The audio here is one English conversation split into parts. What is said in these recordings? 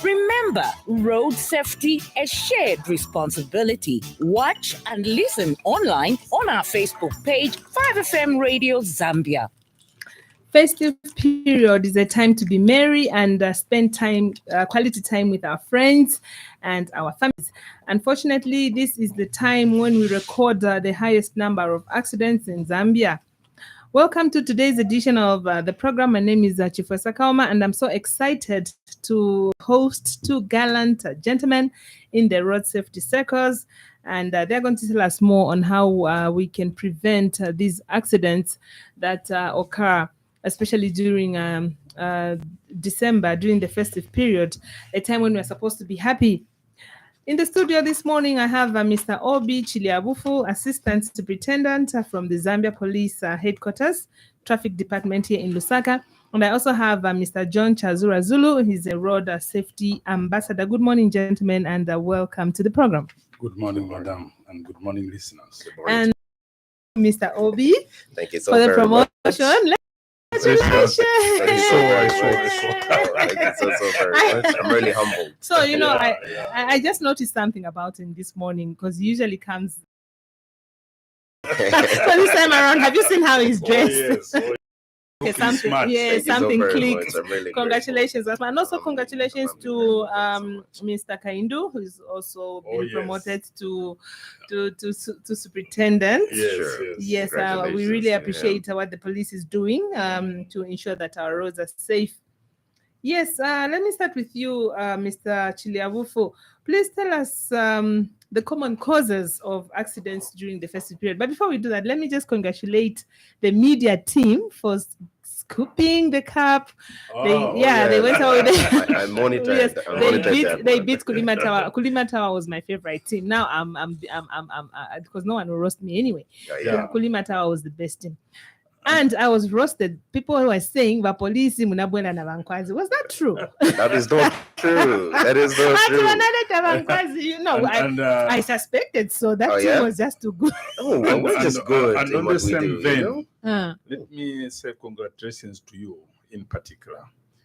Remember, road safety is shared responsibility. Watch and listen online on our Facebook page, 5FM Radio Zambia. Festive period is a time to be merry and spend time, quality time with our friends and our families. Unfortunately, this is the time when we record the highest number of accidents in Zambia. Welcome to today's edition of the program. My name is Chifwesa Kaoma, and I'm so excited to host two gallant gentlemen in the road safety circles. And they're going to tell us more on how we can prevent these accidents that occur, especially during December, during the festive period, a time when we're supposed to be happy. In the studio this morning, I have Mr. Obby Chilyabufu, Assistant Superintendent from the Zambia Police Headquarters, Traffic Department here in Lusaka. And I also have Mr. John Chazura Zulu. He's a Road Safety Ambassador. Good morning, gentlemen, and welcome to the program. Good morning, madam, and good morning, listeners. And Mr. Obby, thank you so for the very promotion. Much. Congratulations. Thank you so very much. I'm really humbled. So, I just noticed something about him this morning because he usually comes. So this time around, have you seen how he's dressed? Okay, something clicked. Really congratulations, and also congratulations to Mr. Kaindu, who's also been promoted to superintendent. Yes, we really appreciate what the police is doing to ensure that our roads are safe. Yes, let me start with you, Mr. Chilyabufu. Please tell us the common causes of accidents during the festive period. But before we do that, let me just congratulate the media team for scooping the cup. They went out with I monitored. Yes, that. They beat Kulima Tower. Kulima Tower was my favorite team. Now I'm because no one will roast me anyway. Kulima Tower was the best team. And I was roasted. People who were saying the police munabwena na bankwazi. Was that true? That is not true. That is not true. I suspected so. That team was just too good. We're just good. And on the same vein, let me say congratulations to you in particular.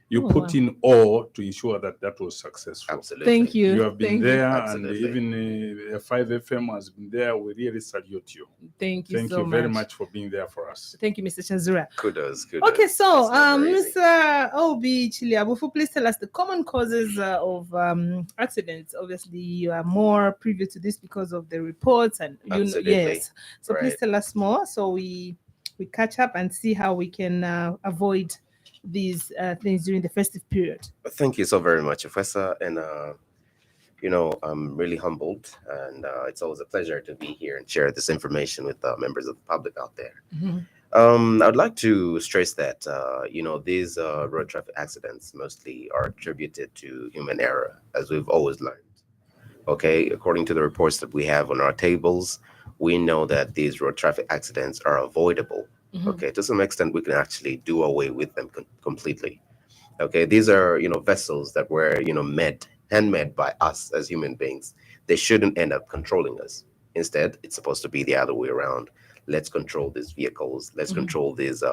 You put in all to ensure that was successful. Absolutely. Thank you. You have been there, Absolutely. and even 5FM has been there. We really salute you. Thank you so very much for being there for us. Thank you, Mr. Chazura. Kudos. Okay, so Mr. Obby Chilyabufu, please tell us the common causes of accidents. Obviously, you are more privy to this because of the reports, and yes. So please tell us more so we catch up and see how we can avoid these things during the festive period. Thank you so very much, Professor. And I'm really humbled, and it's always a pleasure to be here and share this information with members of the public out there. Mm-hmm. I'd like to stress that these road traffic accidents mostly are attributed to human error, as we've always learned. Okay, according to the reports that we have on our tables, we know that these road traffic accidents are avoidable. Mm-hmm. Okay, to some extent, we can actually do away with them completely. Okay, these are, vessels that were, handmade by us as human beings. They shouldn't end up controlling us. Instead, it's supposed to be the other way around. Let's control these vehicles. Let's control these,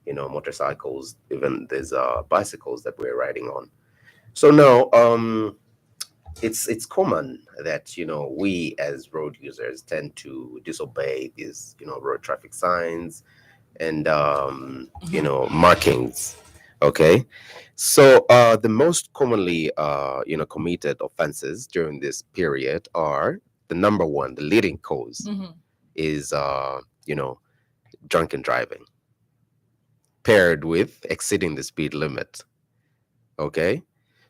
motorcycles, even these bicycles that we're riding on. So now, it's common that we as road users tend to disobey these road traffic signs and markings. Okay, so the most commonly committed offenses during this period are the number one, the leading cause is drunken driving paired with exceeding the speed limit. Okay,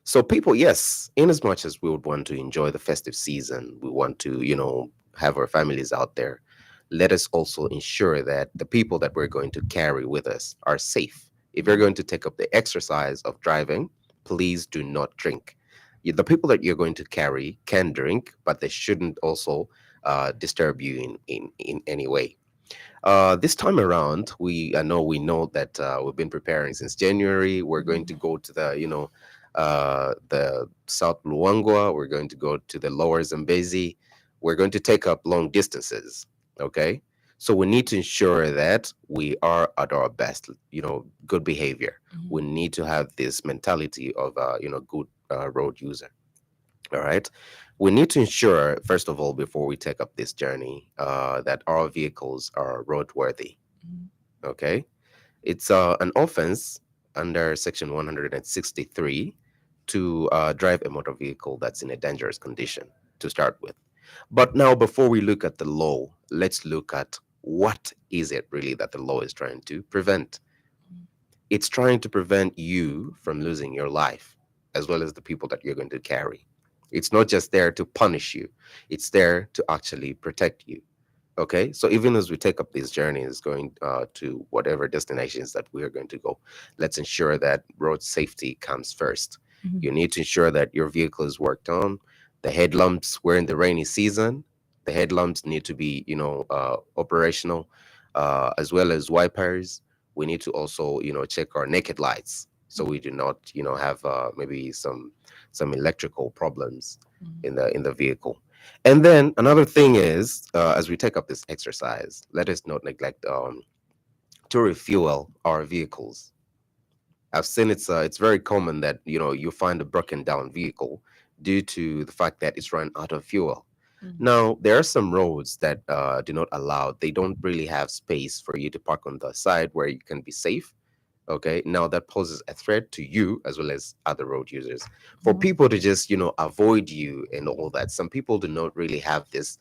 so people, yes, in as much as we would want to enjoy the festive season, we want to have our families out there, let us also ensure that the people that we're going to carry with us are safe. If you're going to take up the exercise of driving, please do not drink. The people that you're going to carry can drink, but they shouldn't also disturb you in any way. This time around, we know that we've been preparing since January. We're going to go to the South Luangwa. We're going to go to the Lower Zambezi. We're going to take up long distances. Okay, so we need to ensure that we are at our best, good behavior. We need to have this mentality of, good road user. All right. We need to ensure, first of all, before we take up this journey, that our vehicles are roadworthy. Okay. It's an offense under Section 163 to drive a motor vehicle that's in a dangerous condition to start with. But now, before we look at the law, let's look at what is it really that the law is trying to prevent. It's trying to prevent you from losing your life, as well as the people that you're going to carry. It's not just there to punish you, it's there to actually protect you. Okay, so even as we take up these journeys going to whatever destinations that we are going to go, let's ensure that road safety comes first. You need to ensure that your vehicle is worked on. The headlamps, we're in the rainy season. The headlamps need to be, operational, as well as wipers. We need to also, check our naked lights so we do not, have maybe some electrical problems in the vehicle. And then another thing is, as we take up this exercise, let us not neglect to refuel our vehicles. I've seen it's very common that you find a broken down vehicle due to the fact that it's run out of fuel. Now there are some roads that do not allow. They don't really have space for you to park on the side where you can be safe. Okay, now that poses a threat to you as well as other road users. For people to just avoid you and all that, some people do not really have this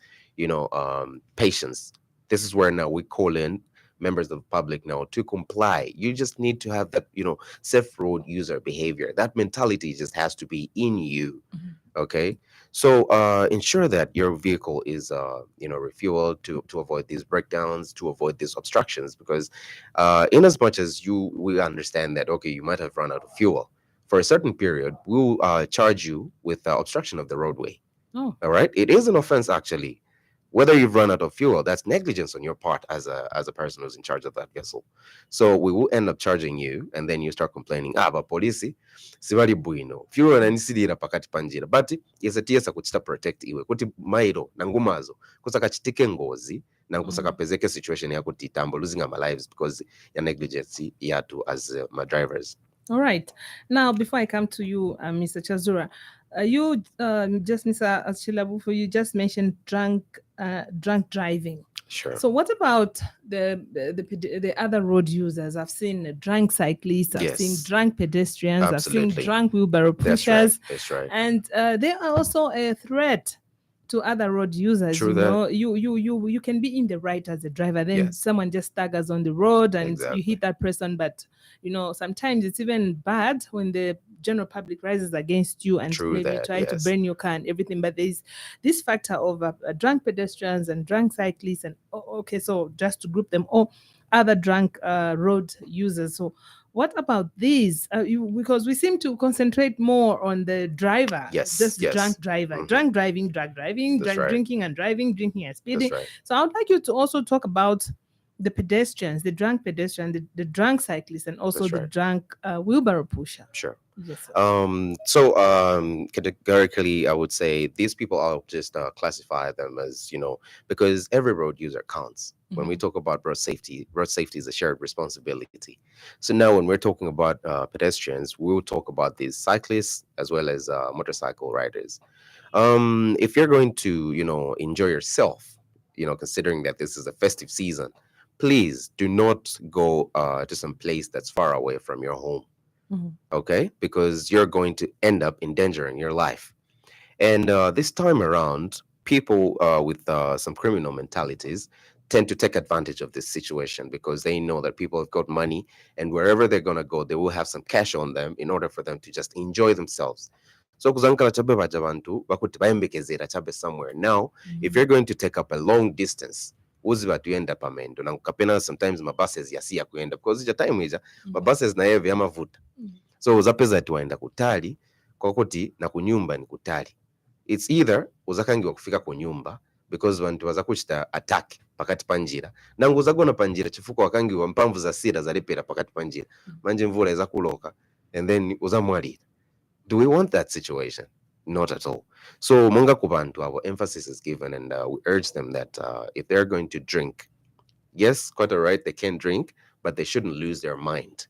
patience. This is where now we call in members of the public now to comply. You just need to have that safe road user behavior. That mentality just has to be in you. Okay, so ensure that your vehicle is refueled to avoid these breakdowns, to avoid these obstructions, because in as much as we understand that, okay, you might have run out of fuel for a certain period, we'll charge you with obstruction of the roadway. All right, it is an offense actually. Whether you've run out of fuel, that's negligence on your part as a person who's in charge of that vessel. So we will end up charging you, and then you start complaining, ba polisi sibali bwino fuel nanisirira pakati panjira, but yesatiesa kuchita protect iwe kuti mairo nangumazo kusaka chitike ngozi na kusaka pezeke situation yakuti tambo losing our lives because ya negligence yatu as my drivers. All right. Now, before I come to you, Mr. Chazura, you just, Mr. Chilyabufu, you just mentioned drunk driving. Sure. So, what about the other road users? I've seen drunk cyclists, I've seen drunk pedestrians, Absolutely. I've seen drunk wheelbarrow pushers. That's right. And they are also a threat to other road users. True you can be in the right as a driver, then someone just staggers on the road and you hit that person. But sometimes it's even bad when the general public rises against you and maybe try to burn your car and everything. But there's this factor of drunk pedestrians and drunk cyclists, and so just to group them, or other drunk road users. So what about these? Because we seem to concentrate more on the driver, drunk driver, drunk driving, drug driving, drinking and driving, drinking and speeding. So I would like you to also talk about the pedestrians, the drunk pedestrian, the drunk cyclist, and also the drunk wheelbarrow pusher. Sure. Yes, categorically, I would say these people, I'll just classify them as, because every road user counts. When we talk about road safety is a shared responsibility. So now when we're talking about pedestrians, we'll talk about these cyclists as well as motorcycle riders. If you're going to, enjoy yourself, considering that this is a festive season, please do not go to some place that's far away from your home. Okay, because you're going to end up endangering your life. And this time around, people with some criminal mentalities tend to take advantage of this situation because they know that people have got money, and wherever they're going to go, they will have some cash on them in order for them to just enjoy themselves. So somewhere. Now, if you're going to take up a long distance, uzivatuyenda pamendo na ukapena sometimes mabuses yasiya kuenda because ija time ija mabuses na yeve yamavuta. So uzapeza ati waenda kutali kwa kuti na kunyumba ni kutali. It's either uzakangiwa kufika ku nyumba because vantu vazakuchita attack pakati panjira nangu uzagona panjira chifuko wakangiwa mpamvu za sira zalepera pakati panjira manje mvula izakuloka and then uzamwalira. Do we want that situation? Not at all. So monga kubantu, our emphasis is given, and we urge them that if they're going to drink, yes, quite all right, they can drink, but they shouldn't lose their mind.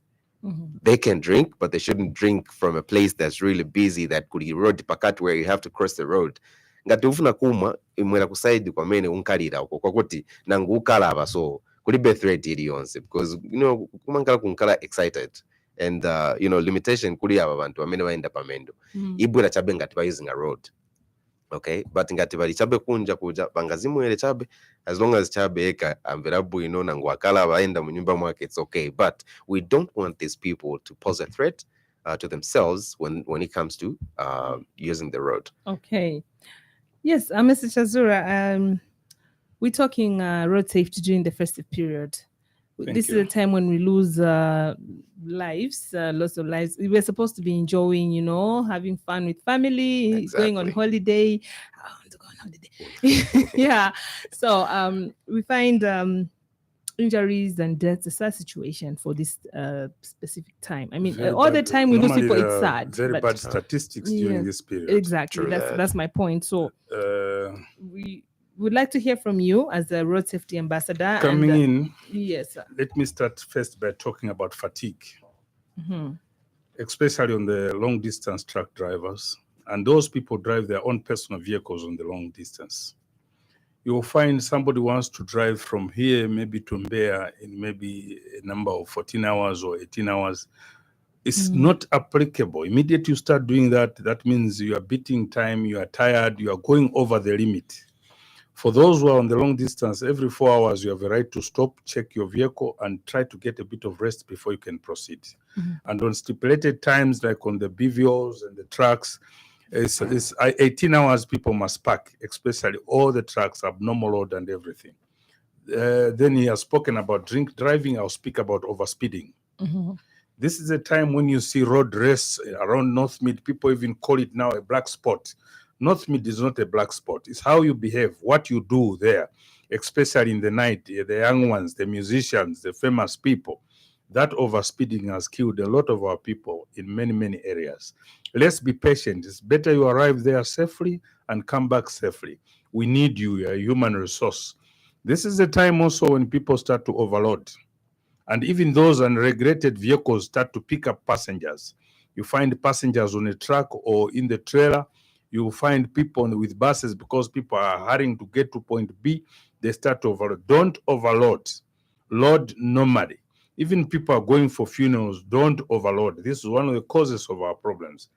They can drink, but they shouldn't drink from a place that's really busy that could erode pakati where you have to cross the road. Ngati ufuna kumwa imwera kusaidi kwa mene unkalira uko kwakuti nangu ukalava so kulibe threat iliyonse because kumangala kunkala excited and limitation kuli aba bantu amene baenda pamendo ibwera chabe ngati ba using a road. Okay, but ngati bali chabe kunja kuja bangazimwele chabe as long as chabe eka amverabu nangu akala baenda munyumba mwake, it's okay. But we don't want these people to pose a threat to themselves when it comes to using the road. Okay. Yes, Mr. Chazura, we're talking road safety during the festive period. This is a time when we lose lives, lots of lives. We're supposed to be enjoying, having fun with family, going on holiday. I want to go on holiday. Yeah. So we find injuries and deaths a sad situation for this specific time. I mean, all the time we lose people, it's sad. Very bad statistics during this period. Exactly. That's my point. So we would like to hear from you as a road safety ambassador. Coming in, yes, sir. Let me start first by talking about fatigue, especially on the long distance truck drivers. And those people drive their own personal vehicles on the long distance. You will find somebody wants to drive from here maybe to Mbeya in maybe a number of 14 hours or 18 hours. It's not applicable. Immediately you start doing that, that means you are beating time, you are tired, you are going over the limit. For those who are on the long distance, every 4 hours, you have a right to stop, check your vehicle, and try to get a bit of rest before you can proceed. And on stipulated times, like on the BVOs and the trucks, it's 18 hours people must park, especially all the trucks, abnormal load and everything. Then he has spoken about drink driving. I'll speak about overspeeding. This is a time when you see road race around North Mid. People even call it now a black spot. North Mid is not a black spot. It's how you behave, what you do there, especially in the night, the young ones, the musicians, the famous people. That overspeeding has killed a lot of our people in many, many areas. Let's be patient. It's better you arrive there safely and come back safely. We need you, you're a human resource. This is the time also when people start to overload. And even those unregulated vehicles start to pick up passengers. You find passengers on a truck or in the trailer. You find people with buses because people are hurrying to get to point B. They start to overload. Don't overload. Load normally. Even people are going for funerals, don't overload. This is one of the causes of our problems.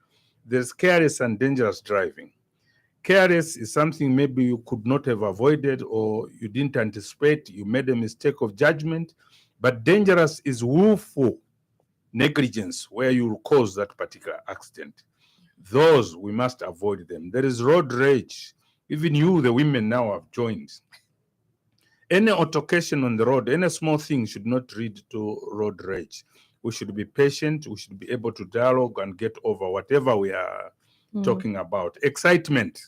There's careless and dangerous driving. Careless is something maybe you could not have avoided or you didn't anticipate. You made a mistake of judgment. But dangerous is willful negligence where you cause that particular accident. Those, we must avoid them. There is road rage. Even you, the women now have joined. Any altercation on the road, any small thing should not lead to road rage. We should be patient. We should be able to dialogue and get over whatever we are talking about. Excitement.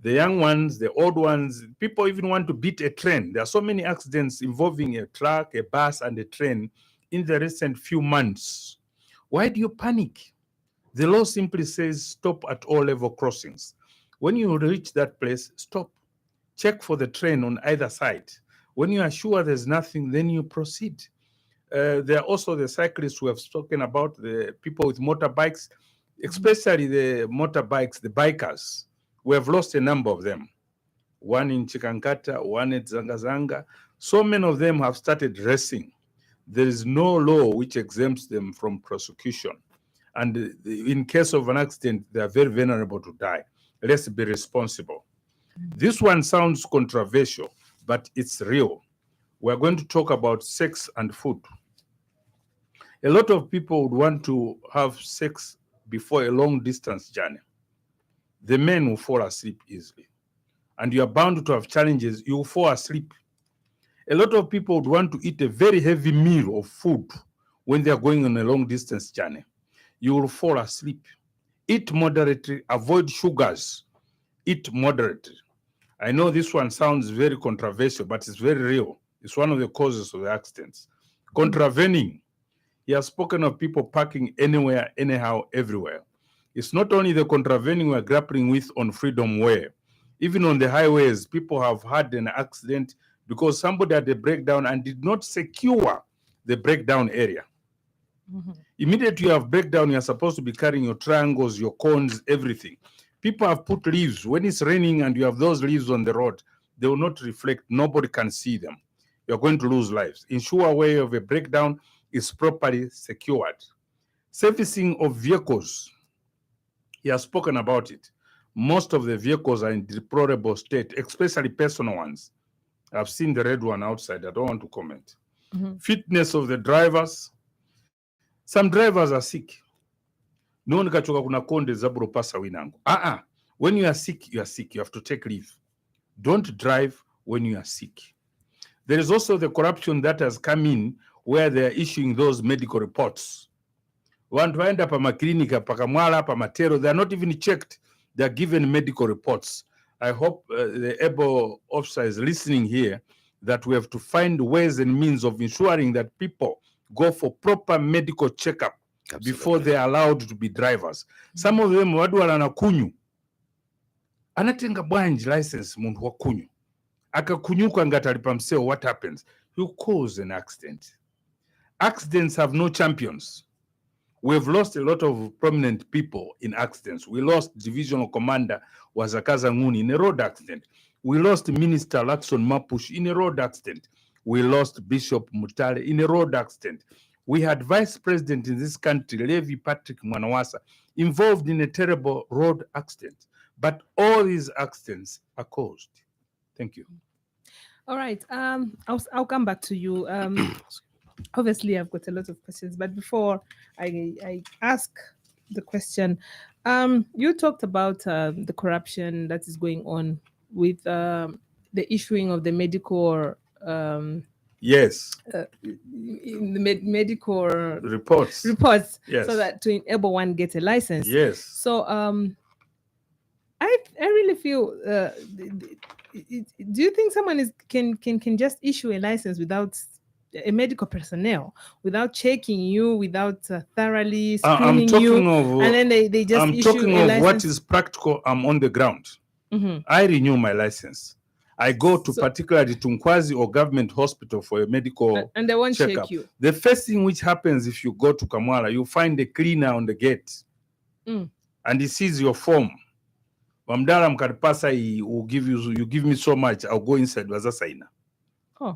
The young ones, the old ones, people even want to beat a train. There are so many accidents involving a truck, a bus, and a train in the recent few months. Why do you panic? The law simply says stop at all level crossings. When you reach that place, stop. Check for the train on either side. When you are sure there's nothing, then you proceed. There are also the cyclists who have spoken about, the people with motorbikes, especially the motorbikes, the bikers. We have lost a number of them. One in Chikankata, one at Zanga. So many of them have started racing. There is no law which exempts them from prosecution. And in case of an accident, they are very vulnerable to die. Let's be responsible. This one sounds controversial, but it's real. We're going to talk about sex and food. A lot of people would want to have sex before a long distance journey. The men will fall asleep easily. And you are bound to have challenges, you will fall asleep. A lot of people would want to eat a very heavy meal of food when they are going on a long distance journey. You will fall asleep. Eat moderately, avoid sugars. Eat moderately. I know this one sounds very controversial, but it's very real. It's one of the causes of the accidents. Contravening. He has spoken of people parking anywhere, anyhow, everywhere. It's not only the contravening we're grappling with on Freedom Way. Even on the highways, people have had an accident because somebody had a breakdown and did not secure the breakdown area. Immediately you have breakdown, you're supposed to be carrying your triangles, your cones, everything. People have put leaves. When it's raining and you have those leaves on the road, they will not reflect. Nobody can see them. You're going to lose lives. Ensure way of a breakdown is properly secured. Servicing of vehicles. He has spoken about it. Most of the vehicles are in deplorable state, especially personal ones. I've seen the red one outside. I don't want to comment. Fitness of the drivers. Some drivers are sick. No nikachoka kuna konde zaburo pasa winango. When you are sick, you are sick. You have to take leave. Don't drive when you are sick. There is also the corruption that has come in where they are issuing those medical reports. Want to end up at Maklinika, Pakamwala, Pamatero, they are not even checked. They are given medical reports. I hope the able officer is listening here that we have to find ways and means of ensuring that people go for proper medical checkup before they are allowed to be drivers. Some of them wadwala na kunyu. Anatenga bwanji license muntu wa kunyu. Akakunyuka ngatalipa mseo, what happens? You cause an accident. Accidents have no champions. We've lost a lot of prominent people in accidents. We lost Divisional Commander Wazakaza Nguni in a road accident. We lost Minister Lakson Mapush in a road accident. We lost Bishop Mutale in a road accident. We had Vice President in this country, Levi Patrick Mwanawasa, involved in a terrible road accident. But all these accidents are caused. Thank you. All right. I'll come back to you. Obviously, I've got a lot of questions, but before I ask the question, you talked about the corruption that is going on with the issuing of the medical yes, medical reports. Yes. So that to enable one get a license. Yes. So I really feel. Do you think someone can just issue a license without a medical personnel, without checking you, without thoroughly screening you, and then they just I'm issue talking a of license? what is practical. I'm on the ground. I renew my license. I go to particularly Tunkwazi or government hospital for a medical and they won't checkup. check you. The first thing which happens if you go to Kamwala, you find a cleaner on the gate, and he sees your form. Wamdala mkaripasa, he will give you give me so much, I'll go inside.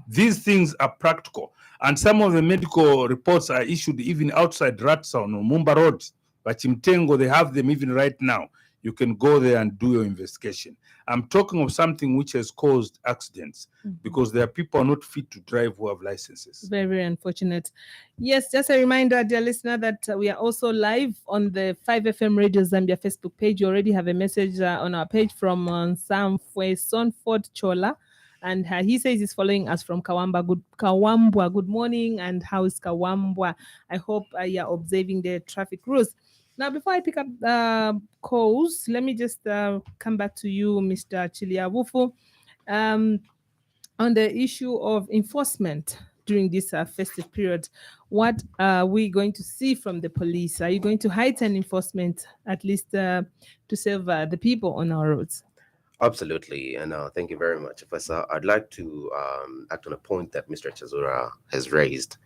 These things are practical, and some of the medical reports are issued even outside Ratsown or Mumba Road. But Chimtengo, they have them even right now. You can go there and do your investigation. I'm talking of something which has caused accidents because there are people not fit to drive who have licenses. Very, very unfortunate. Yes, just a reminder, dear listener, that we are also live on the 5FM Radio Zambia Facebook page. You already have a message on our page from Chifwesa Chola. And he says he's following us from Kawambwa. Good morning. And how is Kawambwa? I hope you're observing the traffic rules. Now, before I pick up calls, let me just come back to you, Mr. Chilyabufu, on the issue of enforcement during this festive period. What are we going to see from the police? Are you going to heighten enforcement, at least to save the people on our roads? Absolutely, and thank you very much, Professor. I'd like to act on a point that Mr. Chazura has raised,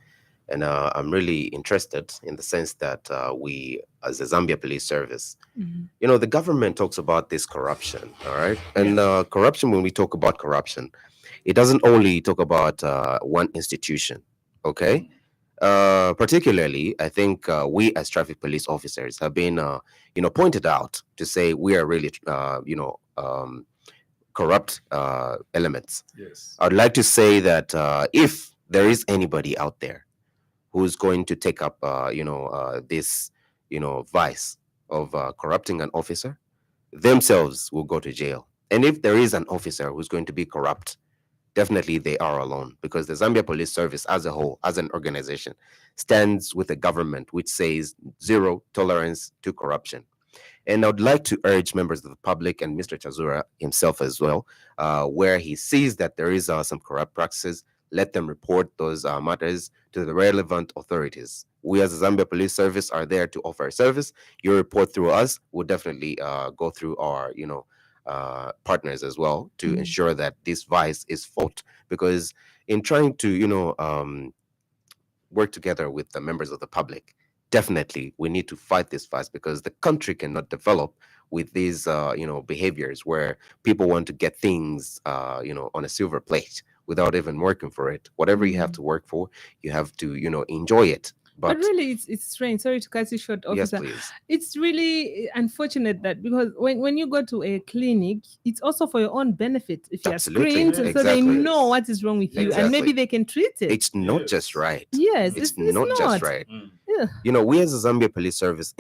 and I'm really interested in the sense that we, as the Zambia Police Service, you know, the government talks about this corruption, all right? And corruption, when we talk about corruption, it doesn't only talk about one institution, okay? Particularly, I think we as traffic police officers have been, you know, pointed out to say we are really, corrupt elements. Yes. I'd like to say that if there is anybody out there who's going to take up, this, vice of corrupting an officer, themselves will go to jail. And if there is an officer who's going to be corrupt, definitely they are alone, because the Zambia Police Service as a whole, as an organization, stands with a government which says zero tolerance to corruption. And I would like to urge members of the public and Mr. Chazura himself as well, where he sees that there is some corrupt practices, let them report those matters to the relevant authorities. We as the Zambia Police Service are there to offer a service. Your report through us will definitely go through our, partners as well to ensure that this vice is fought. Because in trying to, work together with the members of the public, definitely we need to fight this fast, because the country cannot develop with these behaviors where people want to get things on a silver plate without even working for it. Whatever you have to work for, you have to enjoy it. But really, it's strange. Sorry to cut you short, yes, officer. please. It's really unfortunate that, because when you go to a clinic, it's also for your own benefit. If you are Absolutely. screened, so they Exactly. know what is wrong with you, and Exactly. maybe they can treat it. It's not Yes. just right. Yes, It's not just right. Yeah. We as the Zambia Police Service,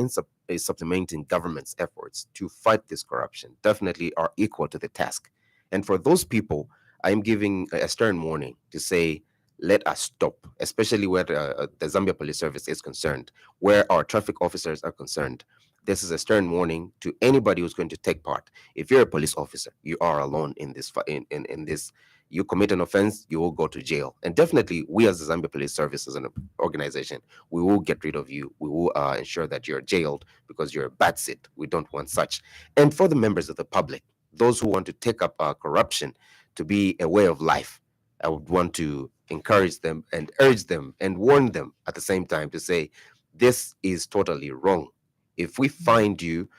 is supplementing government's efforts to fight this corruption, definitely are equal to the task. And for those people, I'm giving a stern warning to say, let us stop, especially where the Zambia Police Service is concerned, where our traffic officers are concerned. This is a stern warning to anybody who's going to take part. If you're a police officer, you are alone in this. In this, you commit an offense, you will go to jail. And definitely, we as the Zambia Police Service, as an organization, we will get rid of you. We will ensure that you're jailed because you're a bad sit. We don't want such. And for the members of the public, those who want to take up corruption to be a way of life, I would want to encourage them and urge them and warn them at the same time to say, this is totally wrong. If we find you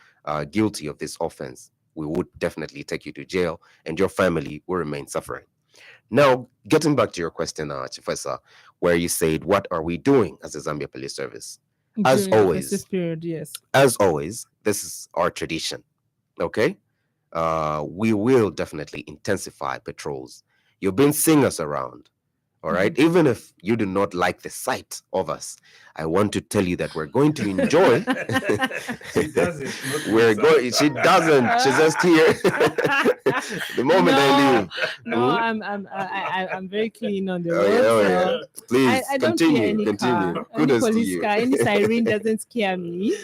guilty of this offense, we would definitely take you to jail, and your family will remain suffering. Now, getting back to your question, Chifwesa, where you said, what are we doing as the Zambia Police Service? As During the always, festive period, yes. As always, this is our tradition, okay? We will definitely intensify patrols. You've been seeing us around, all right? Even if you do not like the sight of us, I want to tell you that we're going to enjoy. She doesn't. We're going. She doesn't. She's just here. The moment I leave. No, I'm very clean on the Oh, road. yeah, oh, so yeah. Please I don't fear continue. any Continue. car, any Kudos to police you. car, any siren doesn't scare me.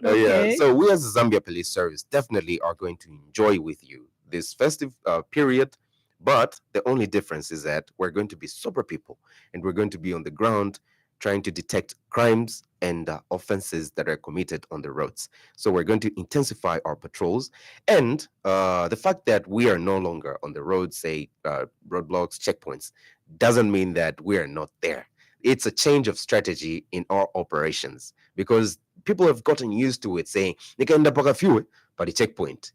Oh, yeah. Okay. So we as the Zambia Police Service definitely are going to enjoy with you this festive period. But the only difference is that we're going to be sober people, and we're going to be on the ground trying to detect crimes and offenses that are committed on the roads. So we're going to intensify our patrols. And the fact that we are no longer on the road, say roadblocks, checkpoints, doesn't mean that we are not there. It's a change of strategy in our operations, because people have gotten used to it saying, nikaenda paka fiwe, pali checkpoint.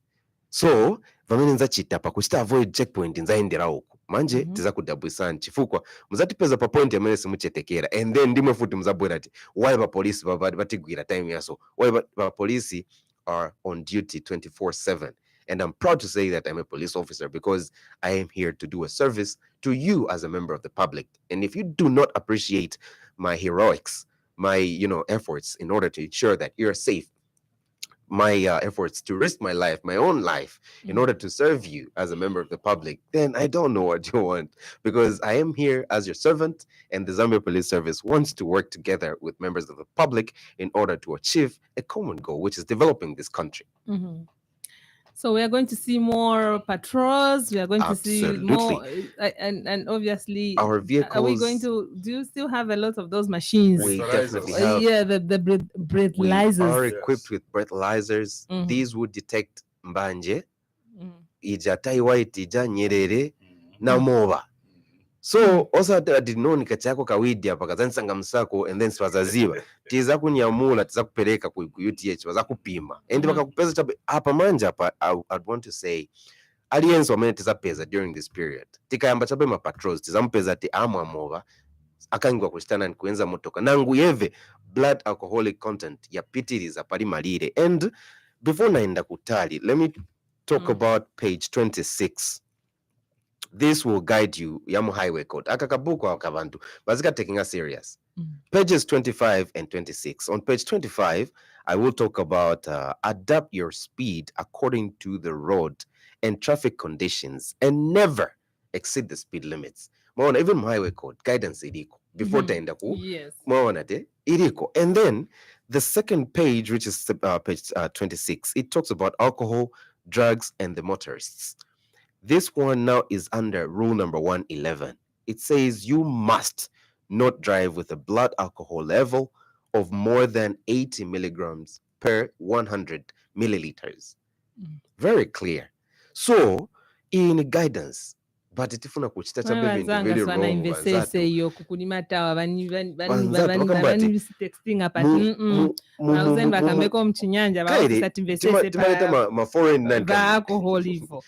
So vamene nzachita pakuchita avoid checkpoint nzaendera uku manje tizakudabwisani chifukwa muzatipeza pa point amene simuchetekera, and then ndimwe futi muzabwera ti why vapolisi vatigwira time yaso, why vapolisi are on duty 24/7. And I'm proud to say that I'm a police officer, because I am here to do a service to you as a member of the public. And if you do not appreciate my heroics, my efforts in order to ensure that you're safe, my efforts to risk my life, my own life, in order to serve you as a member of the public, then I don't know what you want, because I am here as your servant, and the Zambia Police Service wants to work together with members of the public in order to achieve a common goal, which is developing this country. So we are going to see more patrols. We are going to see more, Absolutely. and obviously, Our vehicles. are we going to? Do you still have a lot of those machines? We definitely have. Yeah, the breathalyzers. We are equipped with breathalyzers. These would detect mbanje, ija taiwaiti, ija nyerere, na mova. So also adinoni kachako kawidia pakazanitsanga msako, and then siwazaziva tiza kunyamula tiza kupeleka ku UTH waza kupima and bakakupeza chabe apa manja apa. I'd want to say aliens wamene tizapeza during this period tikayamba chabe ma patrols tizampeza ti amova akangwa kushitana nkuenza motoka nangu yeve blood alcoholic content yapitiriza pali malire. And before naenda kutali, let me talk about page 26. This will guide you yamu highway code akakabuko akabantu bazika taking us serious. Pages 25 and 26. On page 25, I will talk about adapt your speed according to the road and traffic conditions, and never exceed the speed limits. Maona, even highway code guidance iriko before taenda ku. Yes. Maona te iriko. And then the second page, which is page 26, it talks about alcohol, drugs, and the motorists. This one now is under rule number 111. It says you must not drive with a blood alcohol level of more than 80 milligrams per 100 milliliters. Very clear. So in guidance, but tifuna kuchita chabe vintu Vazanga very swana wrong invesese iyo kukuni tawa vani texting apa auzen vakambeko mchinyanja vaosisati invesese ma foreign va alcohol hivyo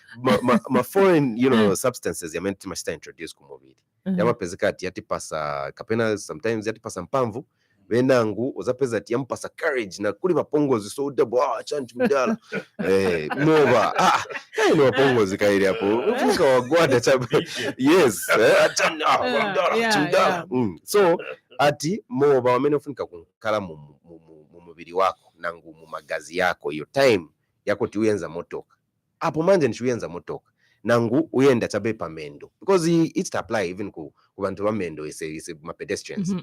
ma foreign substances yamene timachita introduce kumuviri yamapezeka ati yatipasa kapena sometimes yatipasa mpamvu venangu uzapeza ati yampasa courage na kuli mapongozi so udabo chanti mudala mova no mapongozi kairi hapo ufunika wagwada chabu yes chimdala so ati mova wamene ufunika kunkala mu mubiri wako nangu mu magazi yako iyo time yako tiuyenza motoka apo manje nichuyenza motoka nangu uyenda chabe pamendo because it apply even ku bantu bamendo is ma pedestrians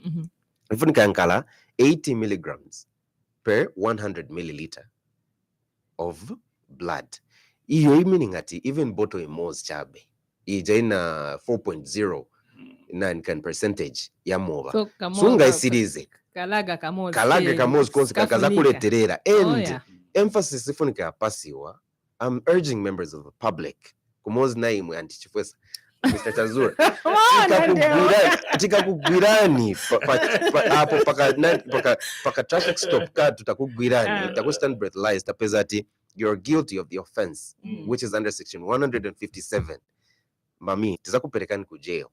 ifunika yankala 80 milligrams per 100 milliliter of blood. Iyo meaning ati even bottle imos chabe ija ina 4.09 percentage ya mova sunga isirize kalaga kamozi konsi kakaza kuleterera and emphasis ifunika yapasiwa. I'm urging members of the public kumozi naimwe anti Chifwesa Mr. Chazura tikakugwirani hapo paka traffic stop ka tutakugwirani takustand breathalyzed tapeza ati you're guilty of the offense which is under section 157 mami tizakuperekani ku jail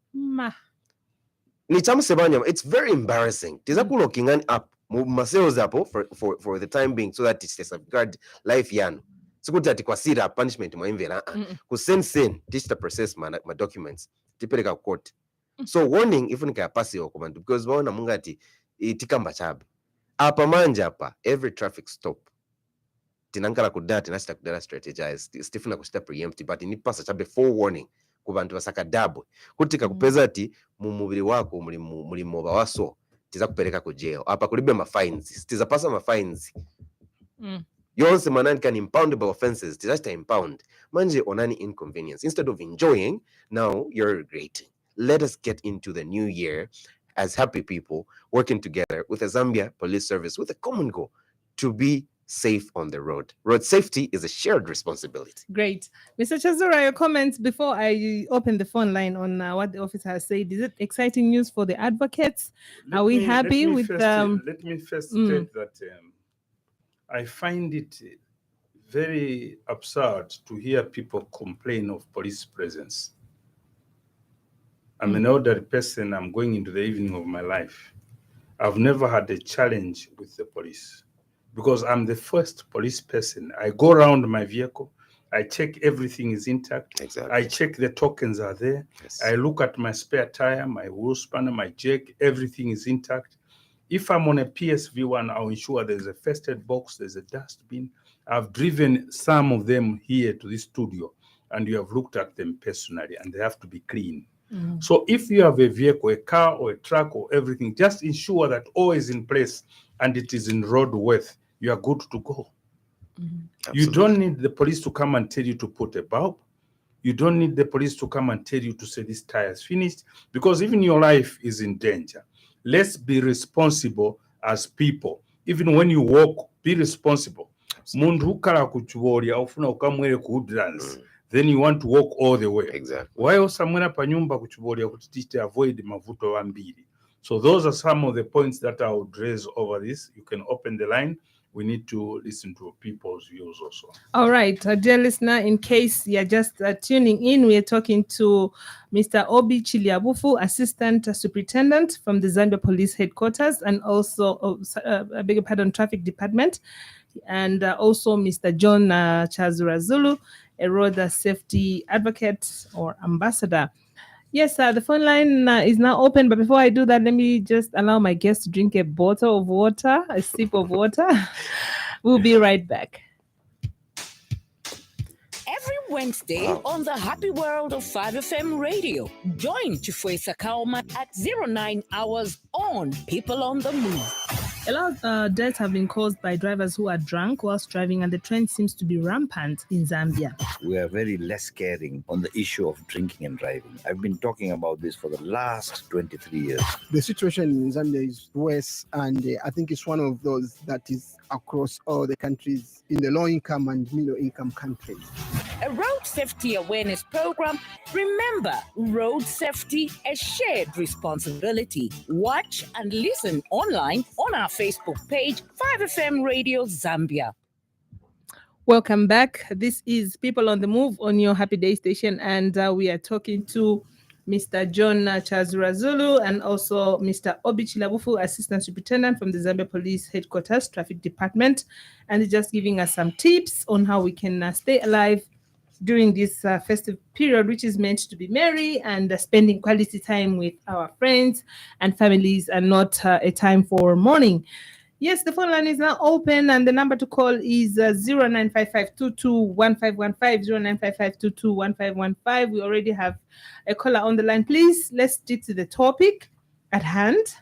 ni chamusebanya. It's very embarrassing. Tizakulokingani up masales hapo for the time being so that it safeguard life yanu sikuti ati kwa sira punishment mwaimvera kusensen digital process ma documents tipeleka court so warning if nika pasi okomandu because waona munga ati itikamba chabe apa manja apa every traffic stop tinankala kudata nasita kudata strategize stifuna kusta preemptive but ni pasa chabe forewarning ku bantu basaka double kutika kupeza ati mu mubiri wako muri moba waso tizakupeleka ku jail apa kulibe ma fines tizapasa ma fines yonse manani can impoundable offenses disaster impound manje onani inconvenience instead of enjoying now you're regretting. Let us get into the new year as happy people working together with the Zambia Police Service with a common goal to be safe on the road. Road safety is a shared responsibility. Great. Mr. Chazura, your comments before I open the phone line on what the officer has said. Is it exciting news for the advocates? Are we happy with let me first state that I find it very absurd to hear people complain of police presence. I'm an elderly person. I'm going into the evening of my life. I've never had a challenge with the police because I'm the first police person. I go around my vehicle. I check everything is intact. Exactly. I check the tokens are there. Yes. I look at my spare tire, my wheel spanner, my jack, everything is intact. If I'm on a PSV1, I'll ensure there's a first aid box, there's a dustbin. I've driven some of them here to this studio, and you have looked at them personally, and they have to be clean. So if you have a vehicle, a car or a truck or everything, just ensure that all is in place and it is in roadworthy. You are good to go. You don't need the police to come and tell you to put a bulb. You don't need the police to come and tell you to say this tire is finished, because even your life is in danger. Let's be responsible as people. Even when you walk, be responsible. Mundu kala kuchuboria ofuna ukamwele kuudlands. Then you want to walk all the way. Exactly. Why samwena panyumba kuchuboria kutitite avoid mavuto wambiri. So those are some of the points that I would raise over this. You can open the line. We need to listen to people's views also. All right, dear listener, in case you're just tuning in, we're talking to Mr. Obby Chilyabufu, Assistant Superintendent from the Zambia Police Headquarters, and also, Traffic Department, and also Mr. John Chazura Zulu, a road safety advocate or ambassador. Yes, the phone line is now open, but before I do that, let me just allow my guests to drink a bottle of water, a sip of water. We'll be right back. Every Wednesday on the Happy World of 5FM Radio, join Chifwesa Kaoma at 09 hours on People on the Move. A lot of deaths have been caused by drivers who are drunk whilst driving, and the trend seems to be rampant in Zambia. We are very less caring on the issue of drinking and driving. I've been talking about this for the last 23 years. The situation in Zambia is worse, and I think it's one of those that is across all the countries in the low-income and middle-income countries. A road safety awareness program. Remember, road safety, a shared responsibility. Watch and listen online on our Facebook page, 5FM Radio Zambia. Welcome back. This is People on the Move on your Happy Day station, and we are talking to Mr. John Chazura Zulu and also Mr. Obby Chilyabufu, Assistant Superintendent from the Zambia Police Headquarters Traffic Department, and he's just giving us some tips on how we can stay alive during this festive period, which is meant to be merry and spending quality time with our friends and families, and not a time for mourning. Yes, the phone line is now open, and the number to call is 0955-22-1515, 0955-22-1515. We already have a caller on the line. Please, let's stick to the topic at hand,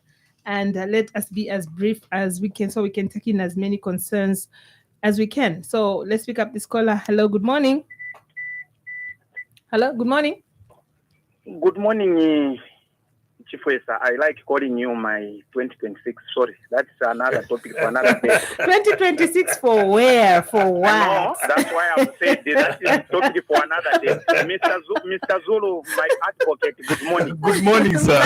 and let us be as brief as we can so we can take in as many concerns as we can. So let's pick up this caller. Hello, good morning. Hello, good morning. Good morning, Chifwesa. I like calling you my 2026. Sorry, that's another topic for another day. 2026 for where? For what? No, that's why I'm saying that is a topic for another day. Mr. Zulu, my advocate, good morning. Good morning, sir.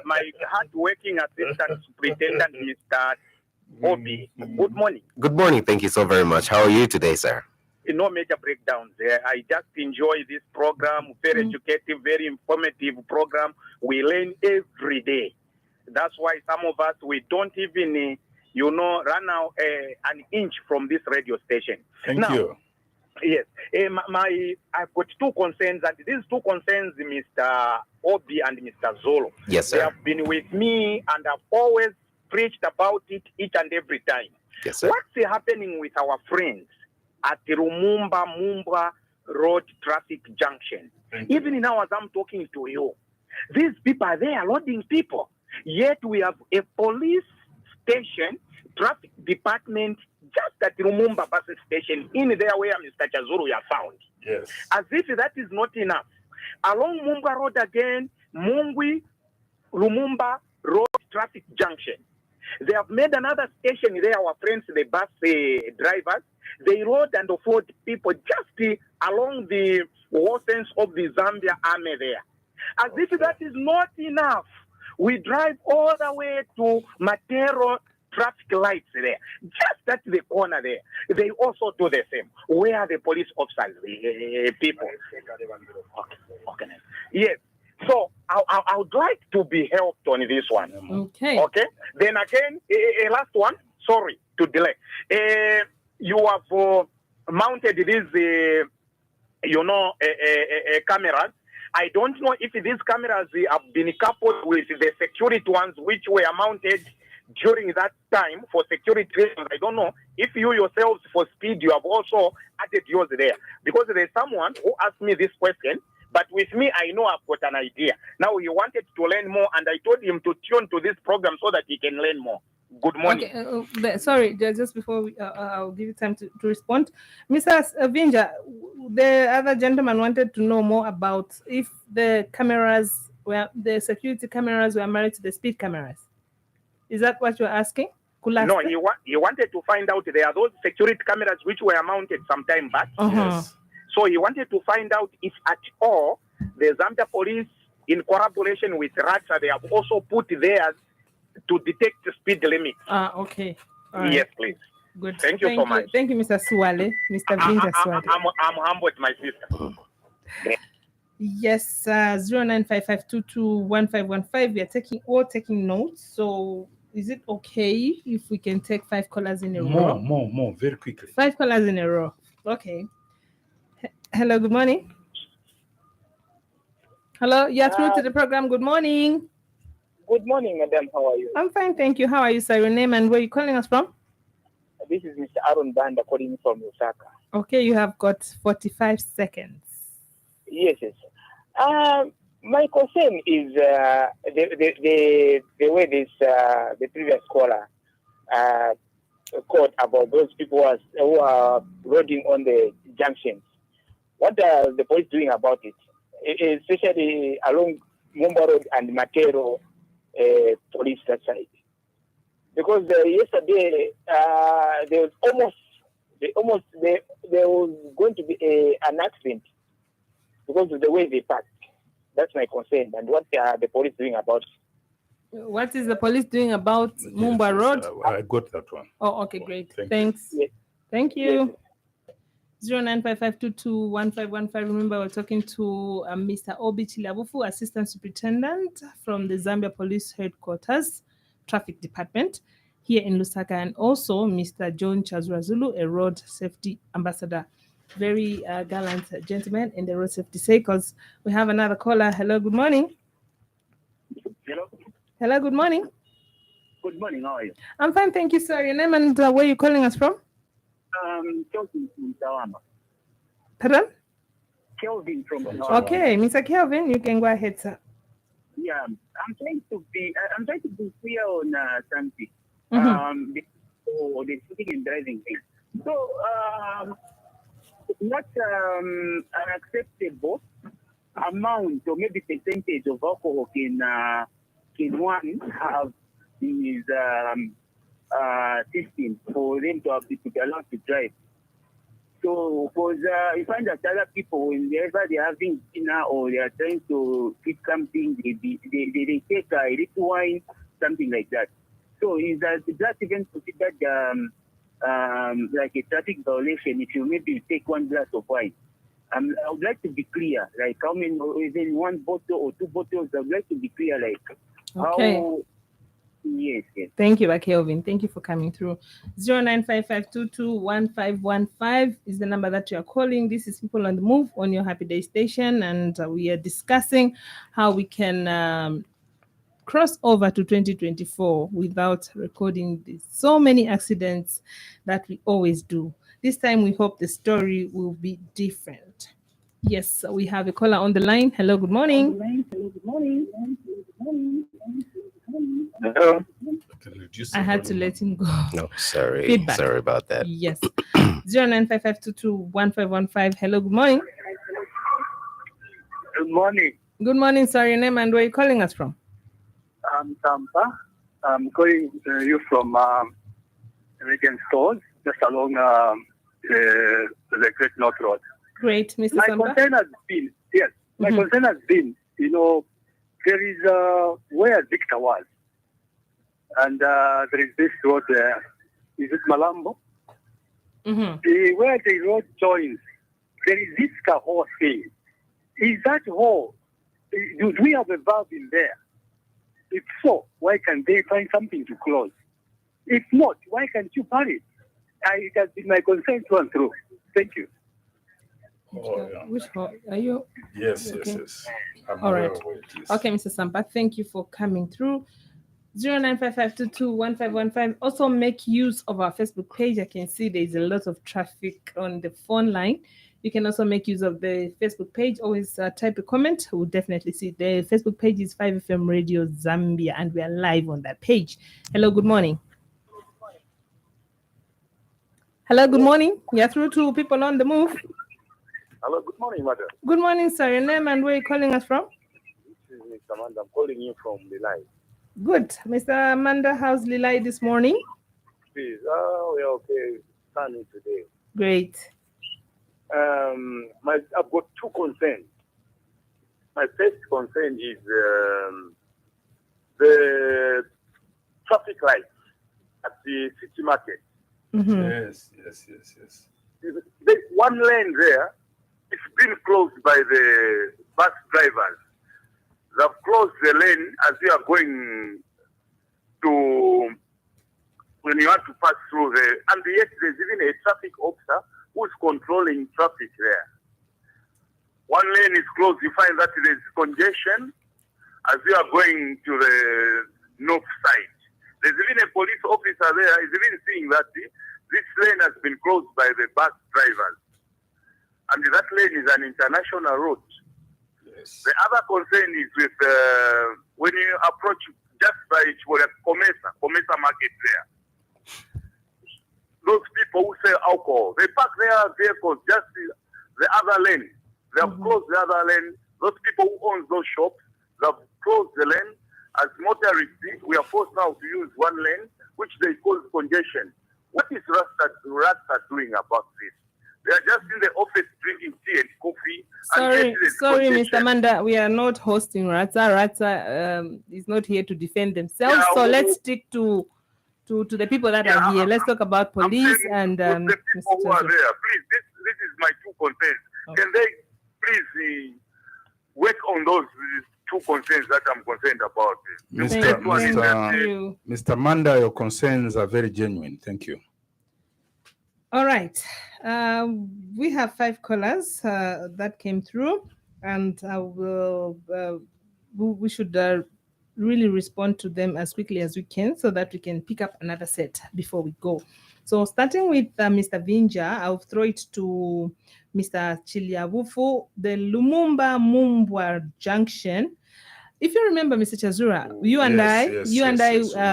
My hard-working assistant superintendent, Mr. Obby. Good morning. Good morning. Thank you so very much. How are you today, sir? No major breakdowns there. I just enjoy this program, very educative, very informative program. We learn every day. That's why some of us, we don't even, run out an inch from this radio station. Thank you. Yes. I've got two concerns, and these two concerns, Mr. Obby and Mr. Zulu. Yes, sir. They have been with me, and I've always preached about it each and every time. Yes, sir. What's happening with our friends at the Mumbwa Road Traffic Junction? Even now, as I'm talking to you, these people are there loading people. Yet we have a police station, traffic department, just at the Lumumba bus station, in there where Mr. Chazura are found. Yes. As if that is not enough. Along Mumbwa Road again, Mungwi, Lumumba Road Traffic Junction. They have made another station there, our friends, the bus drivers. They load and offload people just along the sense of the Zambia army there. As if that is not enough, we drive all the way to Matero traffic lights there, just at the corner there. They also do the same. Where are the police officers, people? Okay. Yes. So I would like to be helped on this one. Okay. Okay. Then again, a last one. Sorry to delay. You have mounted these, cameras. I don't know if these cameras have been coupled with the security ones which were mounted during that time for security reasons. I don't know if you yourselves for speed you have also added yours there, because there's someone who asked me this question. But with me, I know I've got an idea. Now, he wanted to learn more, and I told him to tune to this program so that he can learn more. Good morning. Okay, sorry, just before I'll give you time to respond. Mr. Vinja, the other gentleman wanted to know more about if the security cameras were married to the speed cameras. Is that what you're asking? No, he wanted to find out there are those security cameras which were mounted some time back. Yes. So he wanted to find out if at all the Zambia police, in collaboration with RATSA, they have also put theirs to detect the speed limit. Okay. All right. Yes, please. Good. Thank you so much. Thank you, Mr. Suwale. Mr. Vinja Suwale. I'm humbled, my sister. Yes, 0955221515. We are taking notes. So is it okay if we can take 5 callers in a row? More, very quickly. 5 callers in a row. Okay. Hello, good morning. Hello, you're through to the program. Good morning. Good morning, madam. How are you? I'm fine, thank you. How are you, sir? Your name and where are you calling us from? This is Mr. Aaron Banda calling from Osaka. Okay, you have got 45 seconds. Yes. My concern is the way the previous caller called about those people who are roading on the junctions. What are the police doing about it? Especially along Mumba Road and Matero police that side. because yesterday there was going to be an accident because of the way they parked. That's my concern, and what are the police doing about it? What is the police doing about Mumba Road? I got that one. Oh, okay, great. Thank you. Thanks. Yes. Thank you. 0955221515. Remember, we're talking to Mr. Obby Chilyabufu, Assistant Superintendent from the Zambia Police Headquarters Traffic Department here in Lusaka, and also Mr. John Chazura Zulu, a road safety ambassador. Very gallant gentleman in the road safety circles. We have another caller. Hello, good morning. Hello. Hello, good morning. Good morning. How are you? I'm fine, thank you, sir. Your name and where you calling us from? Kelvin from Kaoma. Pardon? Kelvin from Kaoma. Okay, Mr. Kelvin, you can go ahead, sir. Yeah, I'm trying to be clear on something. The shooting and driving thing. So, not an acceptable amount or maybe percentage of alcohol can one have in his system for them to be allowed to drive. So, because you find that other people, whenever they're having dinner or they are trying to eat something, they take a little wine, something like that. So, is that even considered like a traffic violation if you maybe take one glass of wine? I would like to be clear, like how many, even one bottle or two bottles, I would like to be clear, like Okay. how. Yes. Thank you, Kelvin. Thank you for coming through. 0955221515 is the number that you are calling. This is People on the Move on your Happy Day station, and we are discussing how we can cross over to 2024 without recording so many accidents that we always do. This time, we hope the story will be different. Yes, we have a caller on the line. Hello, good morning. Hello. I had to let him go. No, sorry. Feedback. Sorry about that. Yes. 0955221515. Hello, good morning. Good morning. Good morning, sir. Your name and where are you calling us from? I'm Tampa. I'm calling you from Regent Stores, just along the Great North Road. Great, Mr. My Samba. concern has been, there is where Victor was, and there is this road there. Is it Malambo? Where the road joins, there is this hole thing. Is that hole? Do we have a valve in there? If so, why can't they find something to close? If not, why can't you pan it? It has been my concern through and through. Thank you. Oh, yeah. Which hall are you? Yes. I'm All aware right. of what it is. Okay, Mr. Samba, thank you for coming through. 0955221515. Also, make use of our Facebook page. I can see there's a lot of traffic on the phone line. You can also make use of the Facebook page. Always type a comment. We'll definitely see. The Facebook page is 5FM Radio Zambia, and we are live on that page. Hello, good morning. Hello, good morning. You're through to People on the Move. Hello, good morning, madam. Good morning, sir. Your name and where are you calling us from? This is Mr. Amanda. I'm calling you from the line. Good. Mr. Amanda, how's Lilai this morning? Please, we're okay. Sunny today. Great. I've got two concerns. My first concern is the traffic lights at the city market. Yes. There's one lane there. It's been closed by the bus drivers. They've closed the lane as you are going to, when you have to pass through there. And yet there's even a traffic officer who's controlling traffic there. One lane is closed. You find that there's congestion as you are going to the north side. There's even a police officer there. He's even seeing that this lane has been closed by the bus drivers. And that lane is an international road. Yes. The other concern is with when you approach just by Comesa market there. Those people who sell alcohol, they park their vehicles just the other lane. They have closed the other lane. Those people who own those shops, they have closed the lane. As motorists, we are forced now to use one lane which they call congestion. What is Rasta doing about this? They are just in the office drinking tea and coffee. Sorry, Mr. Manda, we are not hosting Ratsa. Ratsa is not here to defend themselves. Yeah, so let's stick to the people that are here. Let's talk about police and the people who are there. Please, this is my two concerns. Okay. Can they please work on those two concerns that I'm concerned about? Mr. Manda, your concerns are very genuine. Thank you. All right. We have 5 callers that came through, and we should really respond to them as quickly as we can so that we can pick up another set before we go. So starting with Mr. Vinja, I'll throw it to Mr. Chilyabufu, the Lumumba Mumbwa Junction. If you remember, Mr. Chazura, you and I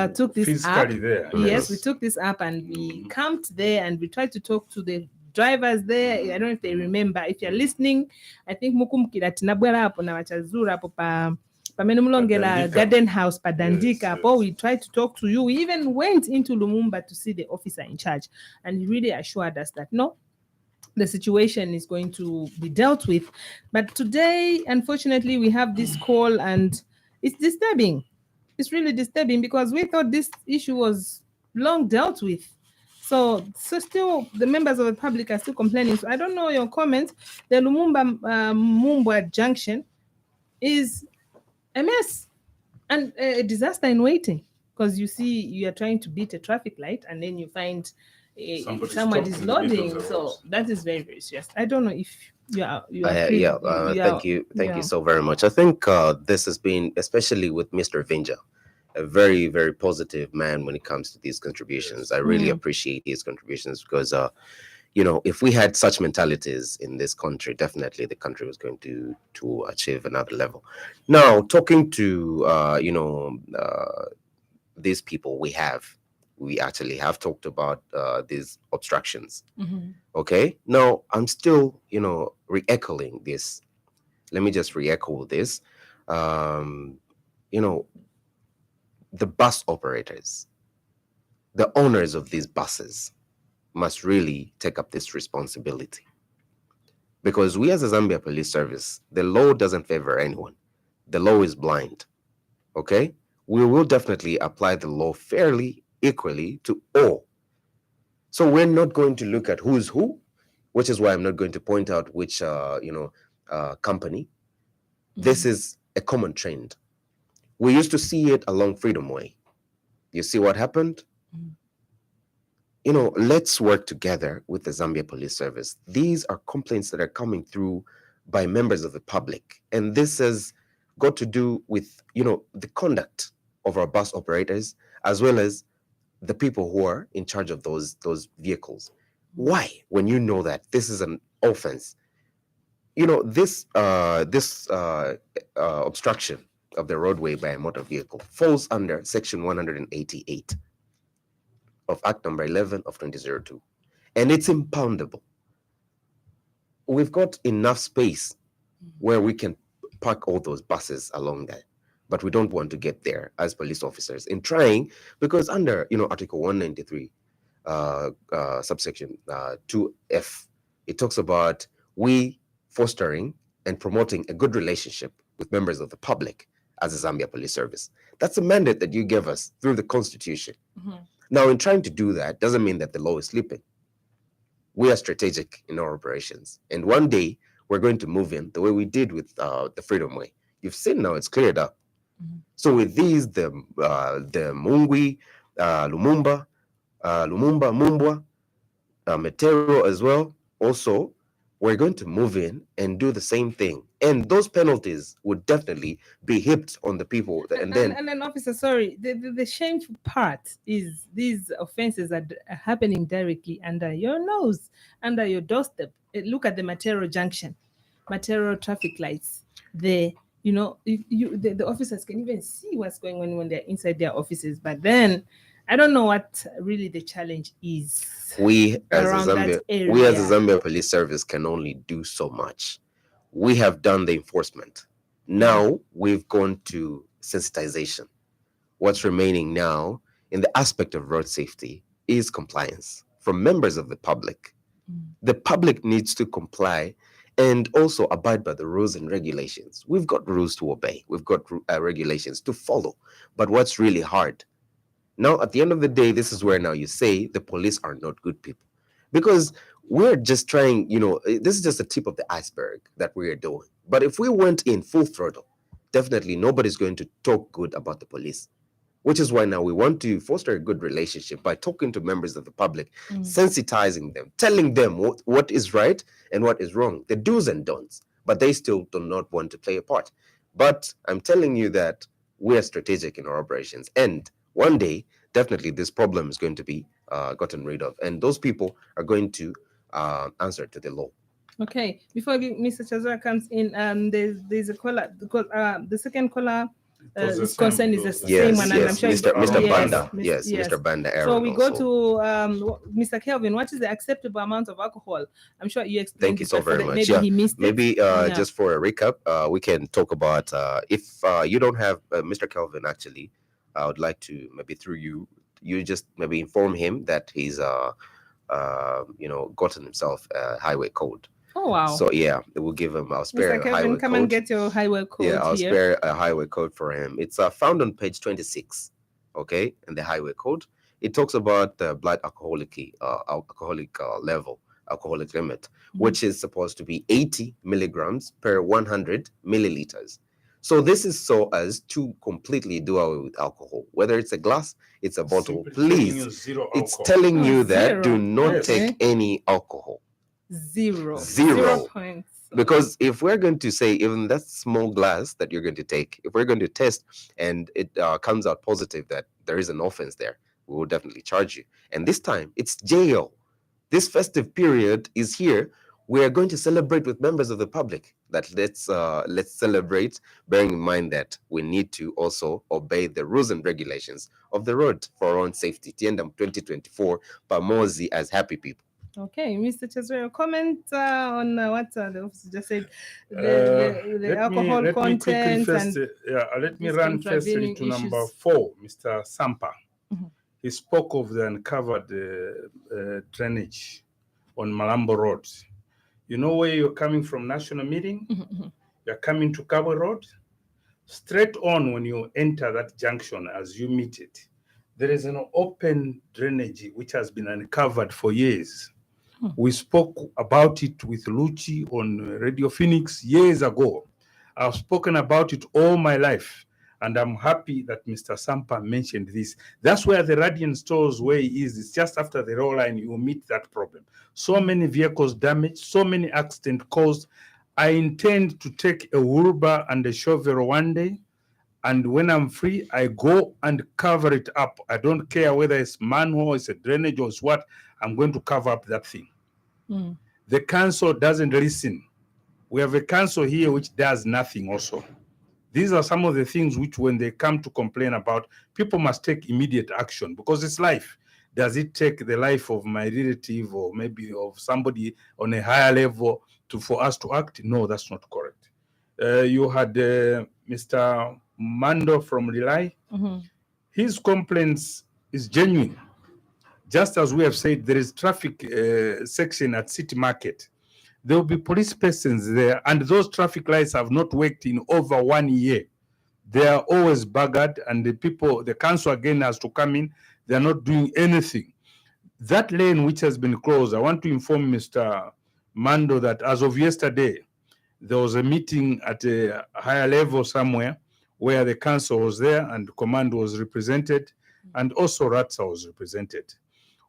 took this app. There. Yes, we took this app and we camped there and we tried to talk to the drivers there. I don't know if they remember. If you're listening, I think mukumkira tinabwera hapo na Chazura hapo pa Menumlongela Garden House Padandika. Yes. We tried to talk to you. We even went into Lumumba to see the officer in charge, and he really assured us that no, the situation is going to be dealt with. But today, unfortunately, we have this call, and it's disturbing. It's really disturbing because we thought this issue was long dealt with. So still, the members of the public are still complaining. So I don't know your comments. The Lumumba Mumbwa Junction is a mess and a disaster in waiting, because you see you are trying to beat a traffic light and then you find someone is loading. So that is very, very serious. I don't know if thank you so very much. I think this has been, especially with Mr. Vinja, a very, very positive man when it comes to these contributions. I really appreciate his contributions because if we had such mentalities in this country, definitely the country was going to achieve another level. Now, talking to these people, we actually have talked about these obstructions. Okay, now I'm still re-echoing this. Let me just re-echo this. The bus operators, the owners of these buses, must really take up this responsibility, because we as a Zambia Police Service, the law doesn't favor anyone. The law is blind. Okay, we will definitely apply the law fairly, equally to all. So we're not going to look at who's who, which is why I'm not going to point out which company. This is a common trend. We used to see it along Freedom Way. You see what happened? Let's work together with the Zambia Police Service. These are complaints that are coming through by members of the public. And this has got to do with, the conduct of our bus operators, as well as the people who are in charge of those vehicles. Why? When you know that this is an offense, this obstruction of the roadway by a motor vehicle falls under Section 188 of Act number 11 of 2002, and it's impoundable. We've got enough space where we can park all those buses along there, but we don't want to get there as police officers in trying, because under Article 193 subsection 2F, it talks about we fostering and promoting a good relationship with members of the public as a Zambia Police Service. That's a mandate that you gave us through the Constitution. Now, in trying to do that, doesn't mean that the law is sleeping. We are strategic in our operations, and one day we're going to move in the way we did with the Freedom Way. You've seen now it's cleared up. So with these, the Mungwi, Lumumba, Mumbwa, Metero as well, also, we're going to move in and do the same thing. And those penalties would definitely be heaped on the people. And then, officer, sorry, the shameful part is these offenses are happening directly under your nose, under your doorstep. Look at the Matero Junction, Matero traffic lights. The officers can even see what's going on when they're inside their offices. But then, I don't know what really the challenge is. We as a Zambia Police Service can only do so much. We have done the enforcement. Now we've gone to sensitization. What's remaining now in the aspect of road safety is compliance from members of the public. The public needs to comply and also abide by the rules and regulations. We've got rules to obey. We've got regulations to follow. But what's really hard? Now, at the end of the day, this is where now you say the police are not good people. Because we're just trying, this is just the tip of the iceberg that we are doing. But if we went in full throttle, definitely nobody's going to talk good about the police. Which is why now we want to foster a good relationship by talking to members of the public, sensitizing them, telling them what is right and what is wrong, the do's and don'ts. But they still do not want to play a part. But I'm telling you that we are strategic in our operations. And one day, definitely this problem is going to be gotten rid of. And those people are going to answer to the law. Okay. Before Mr. Chazura comes in, there's a caller, because the second caller concern is the same one. And I'm sure Mr. Banda. Yes, Mr. Banda. So we go to Mr. Kelvin. What is the acceptable amount of alcohol? I'm sure you explained. Thank you so very much. Maybe he missed it. Maybe just for a recap, we can talk about if you don't have Mr. Kelvin. Actually, I would like to maybe through you just maybe inform him that he's gotten himself a highway code. Oh wow! So yeah, we'll give him. I'll spare Mr. a highway come code. And get your highway code. Yeah, I'll here. spare a highway code for him. It's found on page 26. Okay, in the highway code, it talks about the blood alcoholic limit, which is supposed to be 80 milligrams per 100 milliliters. So this is so as to completely do away with alcohol, whether it's a glass, it's a bottle. Please, it's telling you that do not take any alcohol. Zero points. Because if we're going to say even that small glass that you're going to take, if we're going to test and it comes out positive that there is an offense there, we will definitely charge you. And this time it's jail. This festive period is here. We are going to celebrate with members of the public. That let's celebrate, bearing in mind that we need to also obey the rules and regulations of the road for our own safety. Tiendam 2024, Pamozi as happy people. Okay, Mr. Chazura, comment on what the officer just said, the alcohol content. Let me run firstly to number 4, Mr. Sampa. He spoke of the uncovered drainage on Malambo Road. You know where you're coming from National Meeting? You're coming to Cabo Road. Straight on when you enter that junction as you meet it, there is an open drainage which has been uncovered for years. We spoke about it with Lucci on Radio Phoenix years ago. I've spoken about it all my life, and I'm happy that Mr. Sampa mentioned this. That's where the Radiant Stores way is. It's just after the rail line, you meet that problem. So many vehicles damaged, so many accidents caused. I intend to take a wheelbarrow and a shovel one day, and when I'm free, I go and cover it up. I don't care whether it's manhole, it's a drainage, or it's what. I'm going to cover up that thing. The council doesn't listen. We have a council here which does nothing also. These are some of the things which when they come to complain about, people must take immediate action because it's life. Does it take the life of my relative or maybe of somebody on a higher level for us to act? No, that's not correct. You had Mr. Mando from Lilai. His complaints is genuine. Just as we have said, there is traffic section at City Market. There will be police persons there, and those traffic lights have not worked in over 1 year. They are always buggered, and the council again has to come in. They are not doing anything. That lane which has been closed, I want to inform Mr. Mando that as of yesterday, there was a meeting at a higher level somewhere where the council was there and command was represented, and also RATSA was represented.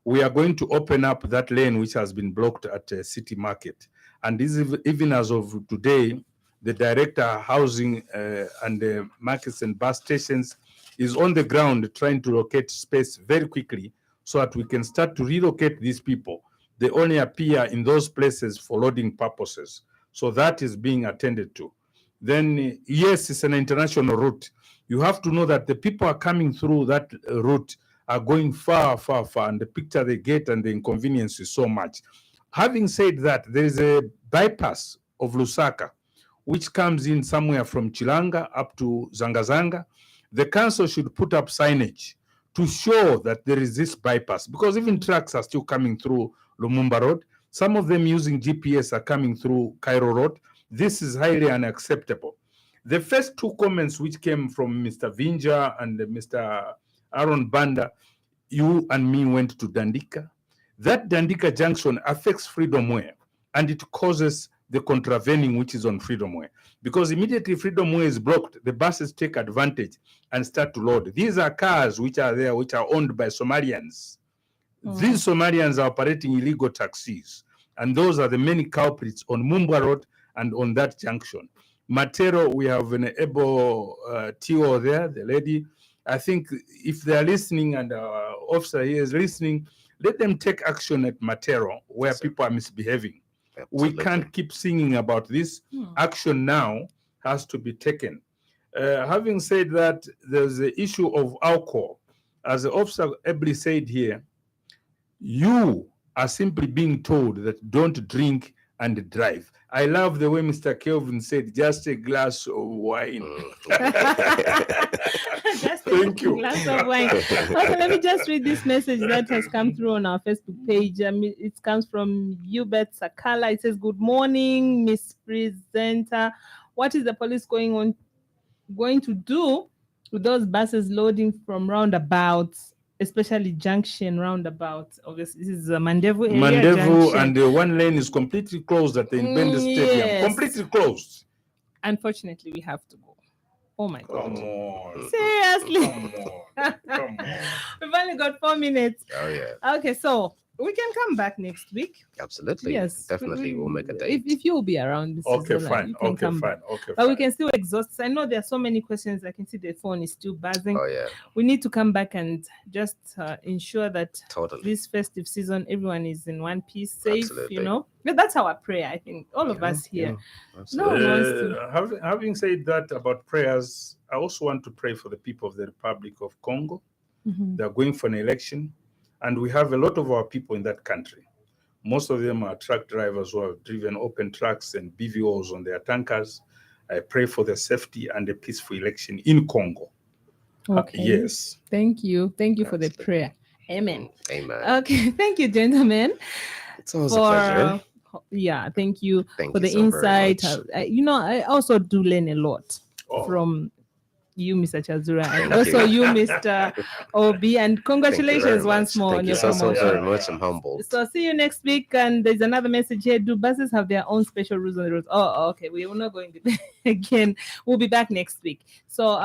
We are going to open up that lane which has been blocked at City Market. And this is, even as of today, the director of housing and markets and bus stations is on the ground trying to locate space very quickly so that we can start to relocate these people. They only appear in those places for loading purposes. So that is being attended to. Then, yes, it's an international route. You have to know that the people are coming through that route are going far, far, far, and the picture they get and the inconvenience is so much. Having said that, there is a bypass of Lusaka, which comes in somewhere from Chilanga up to Zanga. The council should put up signage to show that there is this bypass, because even trucks are still coming through Lumumba Road. Some of them using GPS are coming through Cairo Road. This is highly unacceptable. The first two comments which came from Mr. Vinja and Mr. Aaron Banda, you and me went to Dandika. That Dandika junction affects Freedom Way, and it causes the contravening which is on Freedom Way. Because immediately Freedom Way is blocked, the buses take advantage and start to load. These are cars which are there, which are owned by Somalians. These Somalians are operating illegal taxis, and those are the many culprits on Mumba Road and on that junction. Matero, we have an able Tio there, the lady. I think if they are listening and our officer here is listening, let them take action at Matero where people are misbehaving. Absolutely. We can't keep singing about this. Action now has to be taken. Having said that, there's the issue of alcohol. As the officer ably said here, you are simply being told that don't drink and drive. I love the way Mr. Kelvin said, just a glass of wine. Just Thank you. glass of wine. Okay, let me just read this message that has come through on our Facebook page. It comes from Hubert Sakala. It says, "Good morning, Miss Presenter. What is the police going to do with those buses loading from roundabouts, especially junction roundabouts? Obviously, this is a Mandevu area. Mandevu, junction. and the one lane is completely closed at the Independence Stadium. Yes. Completely closed. Unfortunately, we have to go. Oh my God. Come on. Seriously. Come on. Come on. We've only got 4 minutes. Oh, yeah. Okay, so we can come back next week. Absolutely. Yes. Definitely. We'll make a date. If you'll be around, this Okay, is all right. fine. You can Okay, come fine. back. Okay, But we fine. can still exhaust. I know there are so many questions. I can see the phone is still buzzing. Oh, yeah. We need to come back and just ensure that Totally. this festive season, everyone is in one piece, safe, Absolutely. you know. But that's our prayer, I think. All of us here. No one wants to. Having said that about prayers, I also want to pray for the people of the Republic of Congo. Mhm. They're going for an election, and we have a lot of our people in that country. Most of them are truck drivers who have driven open trucks and BVOs on their tankers. I pray for their safety and a peaceful election in Congo. Okay. Yes. Thank you. Thank you for the prayer. Amen. Amen. Okay. Thank you, gentlemen. It's always a pleasure. Yeah, thank you Thank for you the so very insight. much. I also do learn a lot from you, Mr. Chazura, and Thank also you. you, Mr. Obby, and congratulations once more on Thank you your so promotion. very much. I'm humbled. So see you next week. And there's another message here. Do buses have their own special rules on the roads? Oh, okay. We are not going to again. We'll be back next week. So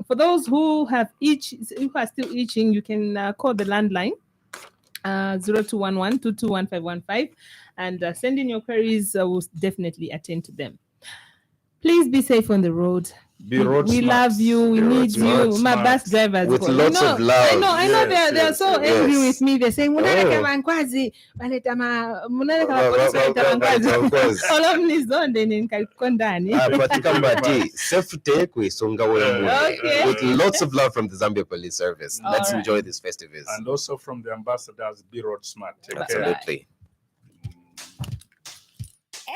for those who are still itching, you can call the landline 0211 221515 and send in your queries. We'll definitely attend to them. Please be safe on the road. Be road We smart. love you. We Be road need smart. you. My bus drivers. With lots of love. I know Yes, they're yes, so angry yes. with me. They're saying, "Munaleka Oh. bankwazi, baleta munaleka police baleta bankwazi." All of me is on then in Kalkondani. Patikambati, safety kwisonga wewe. Okay. With lots of love from the Zambia Police Service. All Let's right. enjoy these festivals. And also from the ambassadors, be road smart. Take care. Absolutely.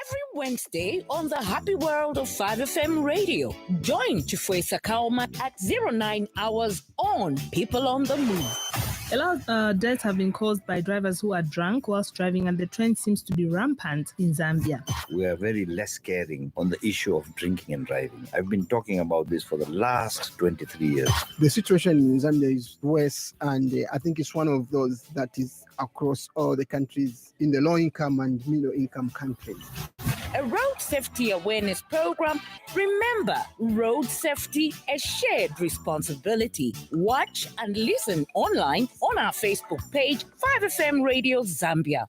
Every Wednesday on the Happy World of 5FM Radio. Join Chifwesa Kaoma at 09 hours on People on the Move. A lot of deaths have been caused by drivers who are drunk whilst driving, and the trend seems to be rampant in Zambia. We are very less caring on the issue of drinking and driving. I've been talking about this for the last 23 years. The situation in Zambia is worse, and I think it's one of those that is across all the countries in the low-income and middle-income countries. A road safety awareness program. Remember, road safety, a shared responsibility. Watch and listen online on our Facebook page, 5FM Radio Zambia.